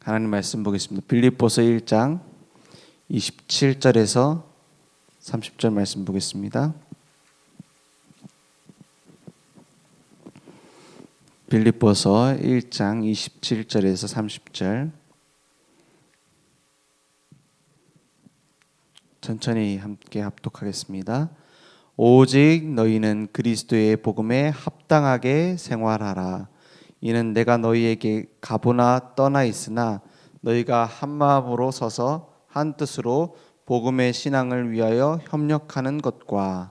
하나님 말씀 보겠습니다. 빌립보서 1장 27절에서 30절 말씀 보겠습니다. 빌립보서 1장 27절에서 30절 천천히 함께 합독하겠습니다. 오직 너희는 그리스도의 복음에 합당하게 생활하라. 이는 내가 너희에게 가보나 떠나 있으나 너희가 한 마음으로 서서 한 뜻으로 복음의 신앙을 위하여 협력하는 것과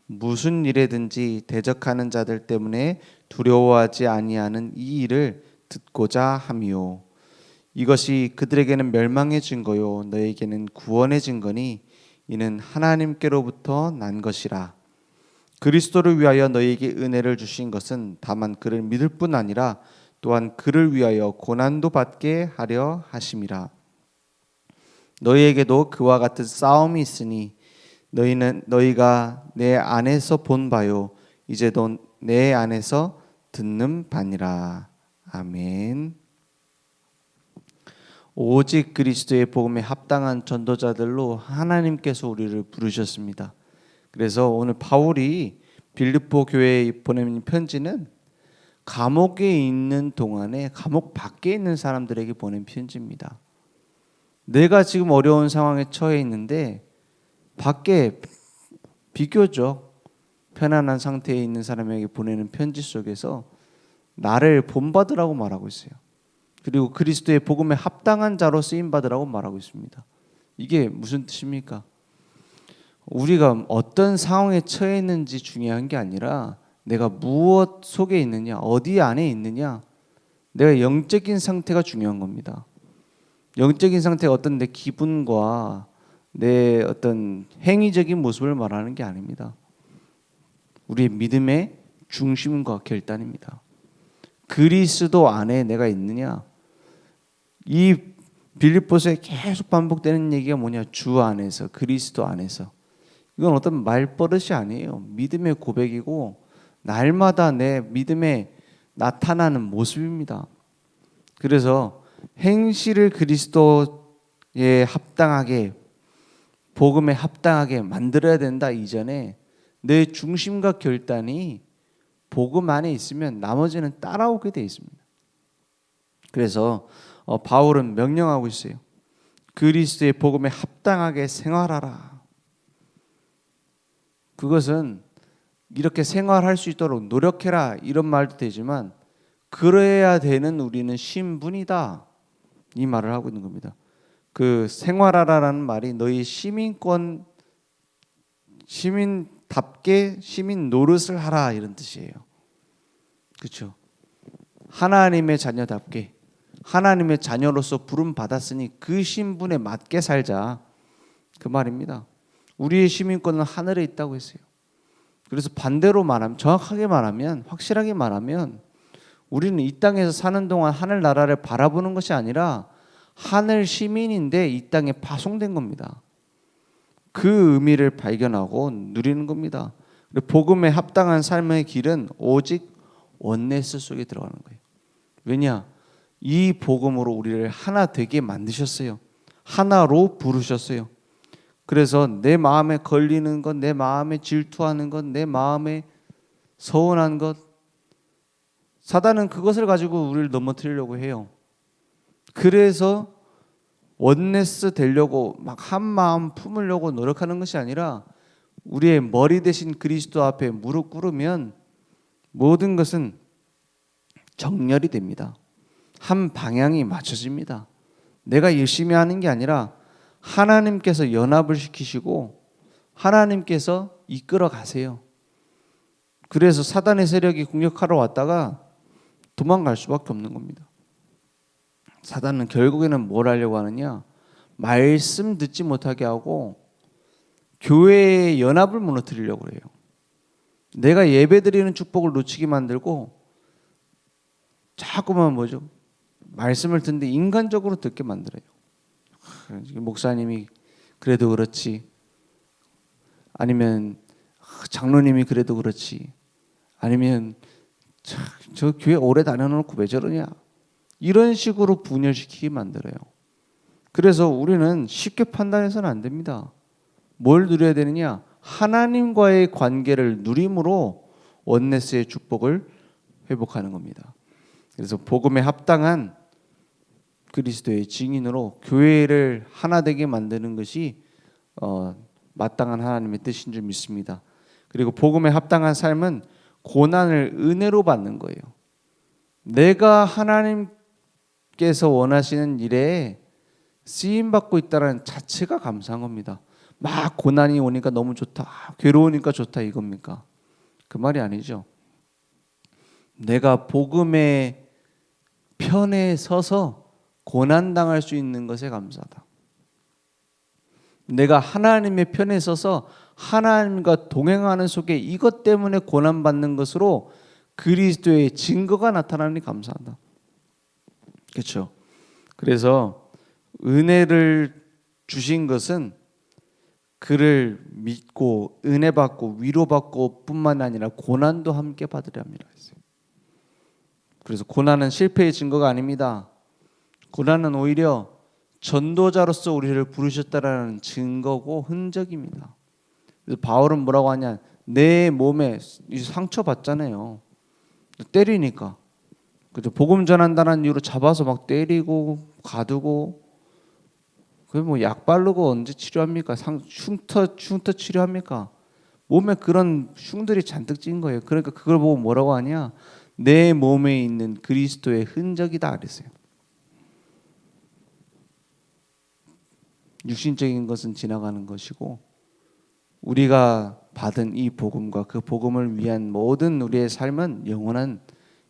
무슨 일에든지 대적하는 자들 때문에 두려워하지 아니하는 이 일을 듣고자 함이요. 이것이 그들에게는 멸망의 증거요 너희에게는 구원의 증거니 이는 하나님께로부터 난 것이라. 그리스도를 위하여 너희에게 은혜를 주신 것은 다만 그를 믿을 뿐 아니라 또한 그를 위하여 고난도 받게 하려 하심이라. 너희에게도 그와 같은 싸움이 있으니 너희가 내 안에서 본 바요 이제도 내 안에서 듣는 바니라. 아멘. 오직 그리스도의 복음에 합당한 전도자들로 하나님께서 우리를 부르셨습니다. 그래서 오늘 바울이 빌립보 교회에 보내는 편지는 감옥에 있는 동안에 감옥 밖에 있는 사람들에게 보낸 편지입니다. 내가 지금 어려운 상황에 처해 있는데 밖에 비교적 편안한 상태에 있는 사람에게 보내는 편지 속에서 나를 본받으라고 말하고 있어요. 그리고 그리스도의 복음에 합당한 자로 쓰임받으라고 말하고 있습니다. 이게 무슨 뜻입니까? 우리가 어떤 상황에 처해 있는지 중요한 게 아니라 내가 무엇 속에 있느냐, 어디 안에 있느냐, 내가 영적인 상태가 중요한 겁니다. 영적인 상태가 어떤 내 기분과 내 어떤 행위적인 모습을 말하는 게 아닙니다. 우리의 믿음의 중심과 결단입니다. 그리스도 안에 내가 있느냐. 이 빌립보서에 계속 반복되는 얘기가 뭐냐? 주 안에서, 그리스도 안에서. 이건 어떤 말버릇이 아니에요. 믿음의 고백이고 날마다 내 믿음에 나타나는 모습입니다. 그래서 행실을 그리스도에 합당하게, 복음에 합당하게 만들어야 된다 이전에 내 중심과 결단이 복음 안에 있으면 나머지는 따라오게 돼 있습니다. 그래서 바울은 명령하고 있어요. 그리스도의 복음에 합당하게 생활하라. 그것은 이렇게 생활할 수 있도록 노력해라 이런 말도 되지만 그래야 되는 우리는 신분이다 이 말을 하고 있는 겁니다. 그 생활하라라는 말이 너희 시민답게 시민 노릇을 하라 이런 뜻이에요. 그렇죠? 하나님의 자녀답게 하나님의 자녀로서 부름 받았으니 그 신분에 맞게 살자 그 말입니다. 우리의 시민권은 하늘에 있다고 했어요. 그래서 반대로 말하면, 정확하게 말하면, 확실하게 말하면 우리는 이 땅에서 사는 동안 하늘나라를 바라보는 것이 아니라 하늘 시민인데 이 땅에 파송된 겁니다. 그 의미를 발견하고 누리는 겁니다. 복음에 합당한 삶의 길은 오직 원네스 속에 들어가는 거예요. 왜냐? 이 복음으로 우리를 하나 되게 만드셨어요. 하나로 부르셨어요. 그래서 내 마음에 걸리는 것, 내 마음에 질투하는 것, 내 마음에 서운한 것, 사단은 그것을 가지고 우리를 넘어뜨리려고 해요. 그래서 원네스 되려고 막 한 마음 품으려고 노력하는 것이 아니라 우리의 머리 대신 그리스도 앞에 무릎 꿇으면 모든 것은 정렬이 됩니다. 한 방향이 맞춰집니다. 내가 열심히 하는 게 아니라 하나님께서 연합을 시키시고 하나님께서 이끌어 가세요. 그래서 사단의 세력이 공격하러 왔다가 도망갈 수밖에 없는 겁니다. 사단은 결국에는 뭘 하려고 하느냐? 말씀 듣지 못하게 하고 교회의 연합을 무너뜨리려고 해요. 내가 예배드리는 축복을 놓치게 만들고 자꾸만 뭐죠? 말씀을 듣는데 인간적으로 듣게 만들어요. 목사님이 그래도 그렇지, 아니면 장로님이 그래도 그렇지, 아니면 저 교회 오래 다녀놓고 왜 저러냐, 이런 식으로 분열시키게 만들어요. 그래서 우리는 쉽게 판단해서는 안 됩니다. 뭘 누려야 되느냐? 하나님과의 관계를 누림으로 원네스의 축복을 회복하는 겁니다. 그래서 복음에 합당한 그리스도의 증인으로 교회를 하나 되게 만드는 것이 마땅한 하나님의 뜻인 줄 믿습니다. 그리고 복음에 합당한 삶은 고난을 은혜로 받는 거예요. 내가 하나님께서 원하시는 일에 쓰임 받고 있다는 자체가 감사한 겁니다. 막 고난이 오니까 너무 좋다, 괴로우니까 좋다 이겁니까? 그 말이 아니죠. 내가 복음의 편에 서서 고난 당할 수 있는 것에 감사하다. 내가 하나님의 편에 서서 하나님과 동행하는 속에 이것 때문에 고난 받는 것으로 그리스도의 증거가 나타나니 감사하다. 그렇죠? 그래서 은혜를 주신 것은 그를 믿고 은혜 받고 위로받고 뿐만 아니라 고난도 함께 받으려 합니다. 그래서 고난은 실패의 증거가 아닙니다. 고난은 오히려 전도자로서 우리를 부르셨다라는 증거고 흔적입니다. 그래서 바울은 뭐라고 하냐? 내 몸에 상처 받잖아요. 때리니까. 그죠? 복음 전한다는 이유로 잡아서 막 때리고 가두고, 그게 뭐 약 바르고 언제 치료합니까? 흉터 치료합니까? 몸에 그런 흉들이 잔뜩 찐 거예요. 그러니까 그걸 보고 뭐라고 하냐? 내 몸에 있는 그리스도의 흔적이다 그랬어요. 육신적인 것은 지나가는 것이고 우리가 받은 이 복음과 그 복음을 위한 모든 우리의 삶은 영원한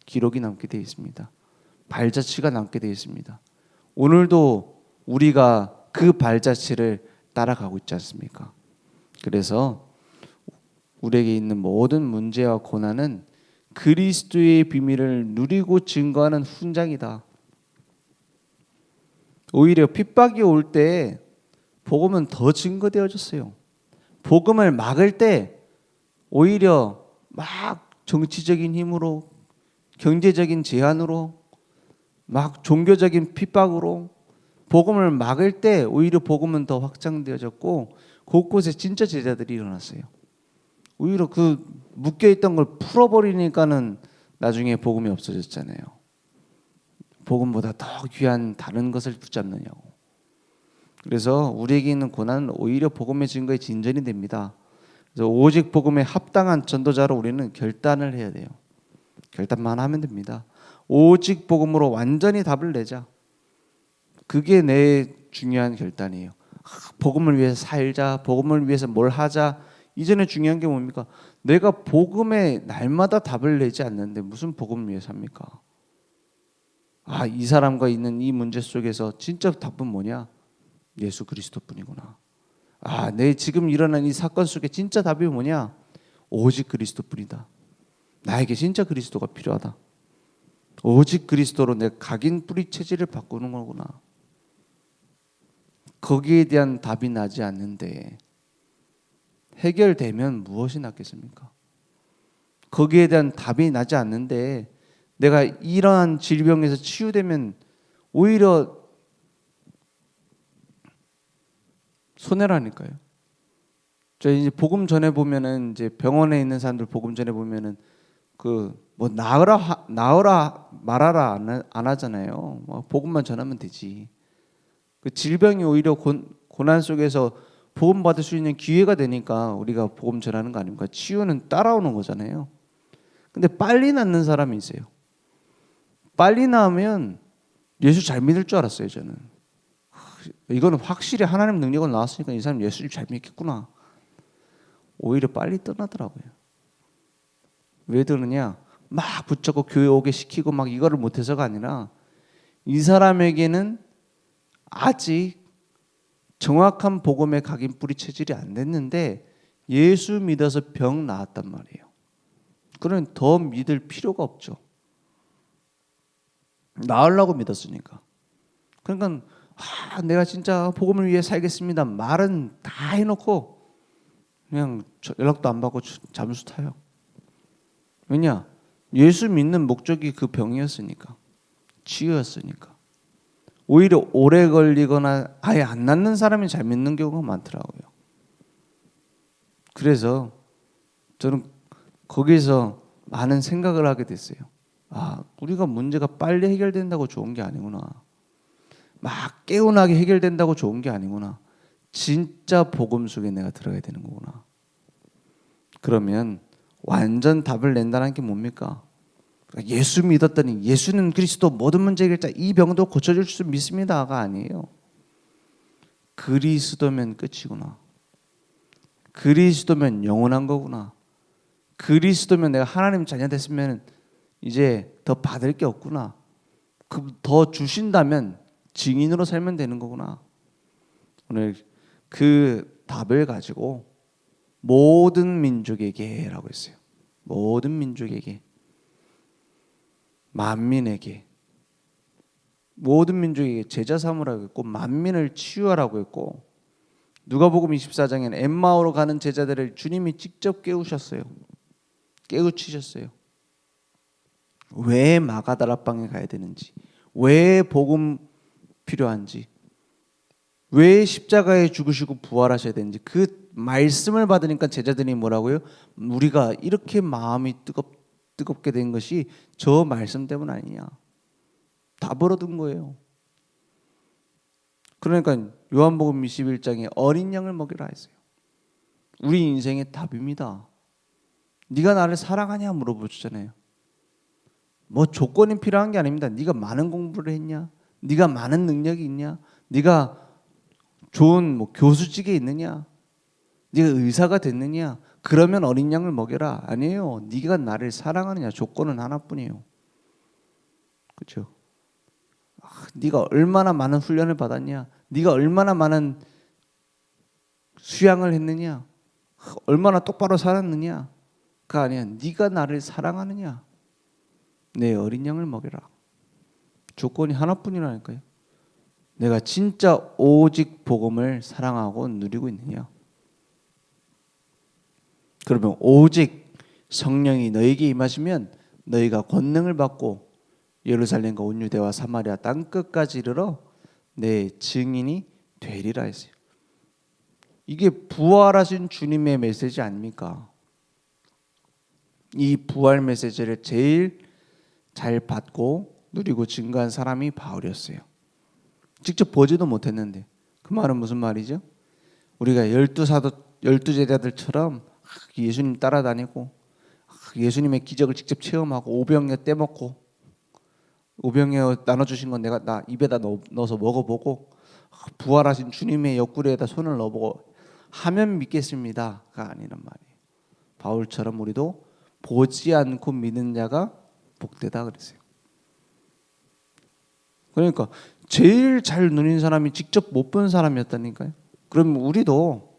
기록이 남게 되어 있습니다. 발자취가 남게 되어 있습니다. 오늘도 우리가 그 발자취를 따라가고 있지 않습니까? 그래서 우리에게 있는 모든 문제와 고난은 그리스도의 비밀을 누리고 증거하는 훈장이다. 오히려 핍박이 올 때 복음은 더 증거되어졌어요. 복음을 막을 때 오히려 막 정치적인 힘으로, 경제적인 제한으로, 막 종교적인 핍박으로 복음을 막을 때 오히려 복음은 더 확장되어졌고 곳곳에 진짜 제자들이 일어났어요. 오히려 그 묶여있던 걸 풀어버리니까는 나중에 복음이 없어졌잖아요. 복음보다 더 귀한 다른 것을 붙잡느냐고. 그래서 우리에게 있는 고난은 오히려 복음의 증거의 진전이 됩니다. 그래서 오직 복음에 합당한 전도자로 우리는 결단을 해야 돼요. 결단만 하면 됩니다. 오직 복음으로 완전히 답을 내자. 그게 내 중요한 결단이에요. 복음을 위해서 살자, 복음을 위해서 뭘 하자. 이전에 중요한 게 뭡니까? 내가 복음에 날마다 답을 내지 않는데 무슨 복음을 위해서 합니까? 이 사람과 있는 이 문제 속에서 진짜 답은 뭐냐? 예수 그리스도뿐이구나. 내 지금 일어난 이 사건 속에 진짜 답이 뭐냐? 오직 그리스도뿐이다. 나에게 진짜 그리스도가 필요하다. 오직 그리스도로 내 각인 뿌리 체질을 바꾸는 거구나. 거기에 대한 답이 나지 않는데 해결되면 무엇이 낫겠습니까? 거기에 대한 답이 나지 않는데 내가 이러한 질병에서 치유되면 오히려 손해라니까요. 저희 이제 복음 전해 보면은 이제 병원에 있는 사람들 복음 전해 보면은 그 뭐 나으라 말하라 안 하잖아요. 복음만 전하면 되지. 그 질병이 오히려 고난 속에서 복음 받을 수 있는 기회가 되니까 우리가 복음 전하는 거 아닙니까? 치유는 따라오는 거잖아요. 근데 빨리 낫는 사람이 있어요. 빨리 나으면 예수 잘 믿을 줄 알았어요, 저는. 이거는 확실히 하나님 능력은 나왔으니까 이 사람 예수 잘 믿겠구나. 오히려 빨리 떠나더라고요. 왜 떠느냐? 막 붙잡고 교회 오게 시키고 막 이거를 못해서가 아니라 이 사람에게는 아직 정확한 복음의 각인 뿌리 체질이 안 됐는데 예수 믿어서 병 나았단 말이에요. 그러면 더 믿을 필요가 없죠. 나으려고 믿었으니까. 그러니까 내가 진짜 복음을 위해 살겠습니다. 말은 다 해놓고 그냥 연락도 안 받고 잠수 타요. 왜냐? 예수 믿는 목적이 그 병이었으니까. 치유였으니까. 오히려 오래 걸리거나 아예 안 낫는 사람이 잘 믿는 경우가 많더라고요. 그래서 저는 거기서 많은 생각을 하게 됐어요. 아, 우리가 문제가 빨리 해결된다고 좋은 게 아니구나. 막 개운하게 해결된다고 좋은 게 아니구나. 진짜 복음 속에 내가 들어가야 되는 거구나. 그러면 완전 답을 낸다는 게 뭡니까? 예수 믿었더니 예수는 그리스도 모든 문제 해결자, 이 병도 고쳐줄 수 믿습니다가 아니에요. 그리스도면 끝이구나. 그리스도면 영원한 거구나. 그리스도면 내가 하나님 자녀 됐으면 이제 더 받을 게 없구나. 더 주신다면 증인으로 살면 되는 거구나. 오늘 그 답을 가지고 모든 민족에게라고 했어요. 모든 민족에게, 만민에게, 모든 민족에게 제자 삼으라고 했고 만민을 치유하라고 했고, 누가복음 24장에는 엠마오로 가는 제자들을 주님이 직접 깨우셨어요. 깨우치셨어요. 왜 마가다라방에 가야 되는지, 왜 복음 필요한지, 왜 십자가에 죽으시고 부활하셔야 되는지 그 말씀을 받으니까 제자들이 뭐라고요? 우리가 이렇게 마음이 뜨겁게 된 것이 저 말씀 때문 아니냐. 다 벌어둔 거예요. 그러니까 요한복음 21장에 어린 양을 먹이라 했어요. 우리 인생의 답입니다. 네가 나를 사랑하냐 물어보잖아요. 뭐 조건이 필요한 게 아닙니다. 네가 많은 공부를 했냐? 네가 많은 능력이 있냐? 네가 좋은 뭐 교수직에 있느냐? 네가 의사가 됐느냐? 그러면 어린 양을 먹여라. 아니에요. 네가 나를 사랑하느냐. 조건은 하나뿐이에요. 그렇죠? 네가 얼마나 많은 훈련을 받았냐? 네가 얼마나 많은 수양을 했느냐? 얼마나 똑바로 살았느냐? 가 아니야. 네가 나를 사랑하느냐? 내 어린 양을 먹여라. 조건이 하나뿐이라니까요. 내가 진짜 오직 복음을 사랑하고 누리고 있느냐? 그러면 오직 성령이 너에게 임하시면 너희가 권능을 받고 예루살렘과 온 유대와 사마리아 땅 끝까지 이르러 내 증인이 되리라 했어요. 이게 부활하신 주님의 메시지 아닙니까? 이 부활 메시지를 제일 잘 받고 누리고 증거한 사람이 바울이었어요. 직접 보지도 못했는데. 그 말은 무슨 말이죠? 우리가 12 제자들처럼 예수님 따라다니고 예수님의 기적을 직접 체험하고 오병이어 떼먹고 오병이어 나눠주신 건 내가 나 입에다 넣어서 먹어보고 부활하신 주님의 옆구리에다 손을 넣어보고 하면 믿겠습니다가 아니란 말이에요. 바울처럼 우리도 보지 않고 믿는 자가 복되다 그랬어요. 그러니까 제일 잘 누린 사람이 직접 못 본 사람이었다니까요. 그럼 우리도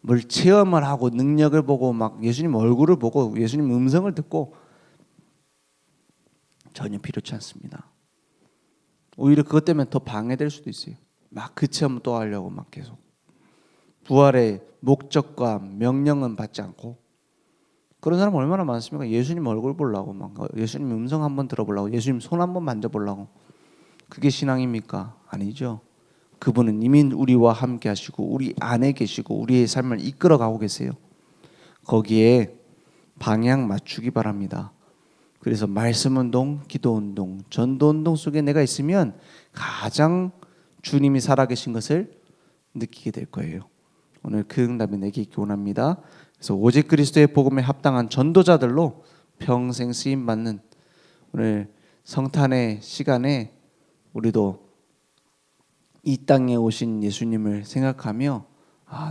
뭘 체험을 하고 능력을 보고 막 예수님 얼굴을 보고 예수님 음성을 듣고 전혀 필요치 않습니다. 오히려 그것 때문에 더 방해될 수도 있어요. 막 그 체험 또 하려고 막 계속 부활의 목적과 명령은 받지 않고 그런 사람 얼마나 많습니까? 예수님 얼굴 보려고 막 예수님 음성 한번 들어보려고 예수님 손 한번 만져보려고. 그게 신앙입니까? 아니죠. 그분은 이미 우리와 함께 하시고 우리 안에 계시고 우리의 삶을 이끌어가고 계세요. 거기에 방향 맞추기 바랍니다. 그래서 말씀운동, 기도운동, 전도운동 속에 내가 있으면 가장 주님이 살아계신 것을 느끼게 될 거예요. 오늘 그 응답이 내게 있기 원합니다. 그래서 오직 그리스도의 복음에 합당한 전도자들로 평생 쓰임받는 오늘 성탄의 시간에 우리도 이 땅에 오신 예수님을 생각하며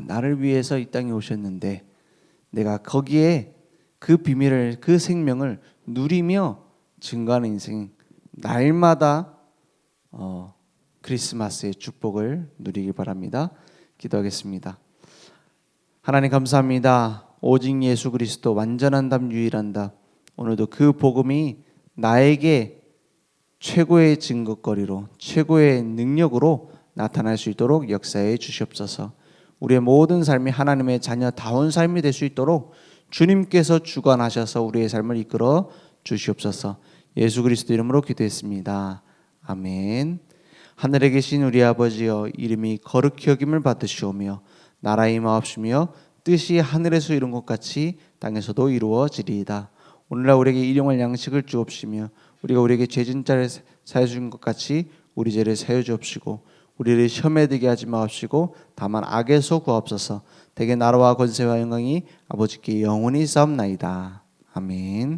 나를 위해서 이 땅에 오셨는데 내가 거기에 그 비밀을 그 생명을 누리며 증거하는 인생 날마다 크리스마스의 축복을 누리기 바랍니다. 기도하겠습니다. 하나님 감사합니다. 오직 예수 그리스도 완전한 답 유일한 답 오늘도 그 복음이 나에게 최고의 증거거리로 최고의 능력으로 나타날 수 있도록 역사해 주시옵소서. 우리의 모든 삶이 하나님의 자녀다운 삶이 될 수 있도록 주님께서 주관하셔서 우리의 삶을 이끌어 주시옵소서. 예수 그리스도 이름으로 기도했습니다. 아멘. 하늘에 계신 우리 아버지여, 이름이 거룩히 여김을 받으시오며 나라의 마옵시며 뜻이 하늘에서 이룬 것 같이 땅에서도 이루어지리이다. 오늘날 우리에게 일용할 양식을 주옵시며 우리가 우리에게 죄진 자를 사해 준 것 같이 우리 죄를 사해 주옵시고 우리를 시험에 들게 하지 마옵시고 다만 악에서 구하옵소서. 대개 나라와 권세와 영광이 아버지께 영원히 있사옵나이다. 아멘.